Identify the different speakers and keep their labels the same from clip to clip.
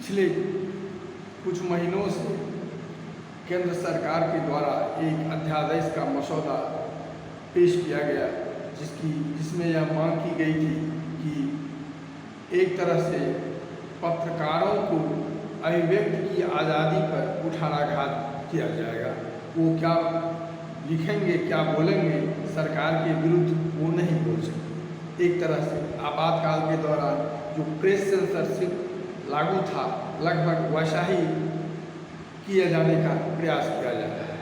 Speaker 1: पिछले कुछ महीनों से केंद्र सरकार के द्वारा एक अध्यादेश का मसौदा पेश किया गया, जिसमें यह मांग की गई थी कि एक तरह से पत्रकारों को अभिव्यक्ति की आज़ादी पर कुठाराघात किया जाएगा। वो क्या लिखेंगे, क्या बोलेंगे, सरकार के विरुद्ध वो नहीं बोल सकते। एक तरह से आपातकाल के दौरान जो प्रेस सेंसरशिप लागू था, लगभग वैसा ही किए जाने का प्रयास किया जा रहा है।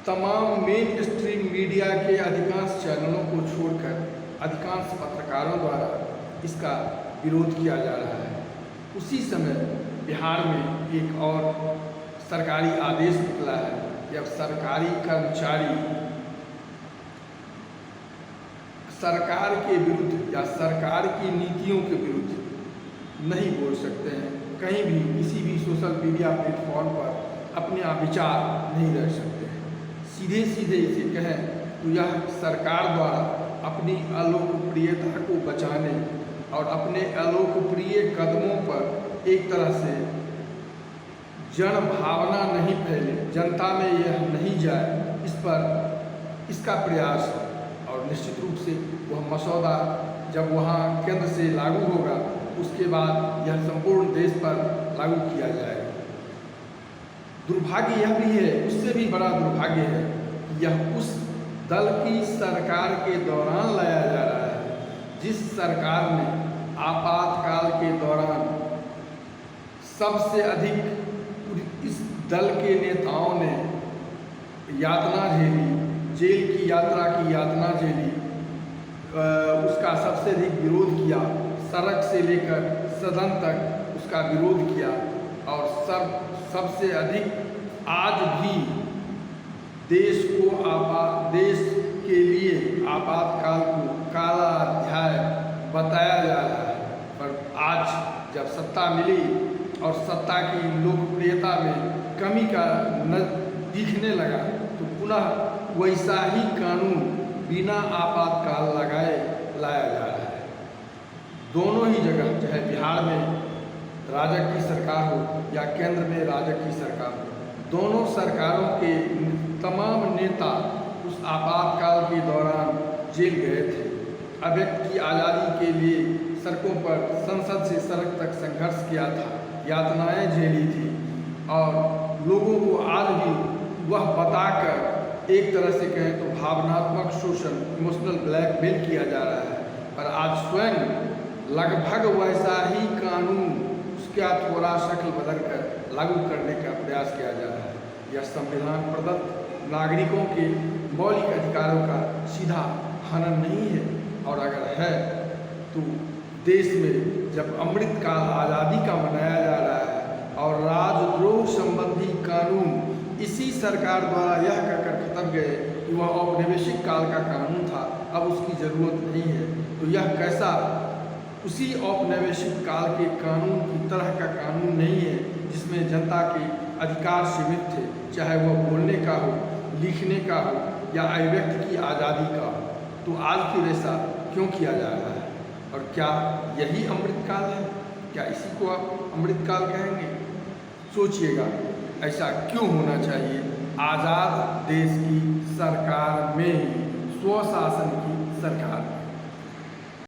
Speaker 1: तमाम मेन स्ट्रीम मीडिया के अधिकांश चैनलों को छोड़कर अधिकांश पत्रकारों द्वारा इसका विरोध किया जा रहा है। उसी समय बिहार में एक और सरकारी आदेश निकला है कि अब सरकारी कर्मचारी सरकार के विरुद्ध या सरकार की नीतियों के विरुद्ध नहीं बोल सकते हैं। कहीं भी किसी भी सोशल मीडिया प्लेटफॉर्म पर अपने विचार नहीं रख सकते हैं। सीधे सीधे इसे कहें तो यह सरकार द्वारा अपनी अलोकप्रियता को बचाने और अपने अलोकप्रिय कदमों पर एक तरह से जन भावना नहीं फैले, जनता में यह नहीं जाए, इस पर इसका प्रयास है। और निश्चित रूप से वह मसौदा जब वहाँ केंद्र से लागू होगा, उसके बाद यह संपूर्ण देश पर लागू किया जाएगा। दुर्भाग्य यह भी है, उससे भी बड़ा दुर्भाग्य है कि यह उस दल की सरकार के दौरान लाया जा रहा है जिस सरकार ने आपातकाल के दौरान सबसे अधिक इस दल के नेताओं ने यातना झेली, जेल की यातना झेली, उसका सबसे अधिक विरोध किया, सड़क से लेकर सदन तक उसका विरोध किया। और सबसे अधिक आज भी देश के लिए आपातकाल को काला अध्याय बताया जा रहा है। पर आज जब सत्ता मिली और सत्ता की लोकप्रियता में कमी का दिखने लगा, तो पुनः वैसा ही कानून बिना आपातकाल लगाए लाया जा रहा है। दोनों ही जगह, चाहे बिहार में राजग की सरकार हो या केंद्र में राजग की सरकार हो, दोनों सरकारों के तमाम नेता उस आपातकाल के दौरान जेल गए थे। अभिव्यक्ति की आज़ादी के लिए सड़कों पर संसद से सड़क तक संघर्ष किया था, यातनाएं झेली थी। और लोगों को आज भी वह बताकर एक तरह से कहें तो भावनात्मक शोषण, इमोशनल ब्लैकमेल किया जा रहा है। पर आज स्वयं लगभग वैसा ही कानून उसका थोड़ा शक्ल बदलकर लागू करने का प्रयास किया जा रहा है। यह संविधान प्रदत्त नागरिकों के मौलिक अधिकारों का सीधा हनन नहीं है। और अगर है तो देश में जब अमृतकाल आज़ादी का मनाया जा रहा है और राजद्रोह संबंधी कानून इसी सरकार द्वारा यह कहकर खत्म गए कि वह औपनिवेशिक काल का कानून था, अब उसकी ज़रूरत नहीं है, तो यह कैसा उसी औपनिवेशिक काल के कानून की तरह का कानून नहीं है जिसमें जनता के अधिकार सीमित थे, चाहे वह बोलने का हो, लिखने का हो या अभिव्यक्ति की आज़ादी का हो। तो आज फिर ऐसा क्यों किया जा रहा है? और क्या यही अमृतकाल है? क्या इसी को आप अमृतकाल कहेंगे? सोचिएगा, ऐसा क्यों होना चाहिए? आज़ाद देश की सरकार में ही, स्वशासन की सरकार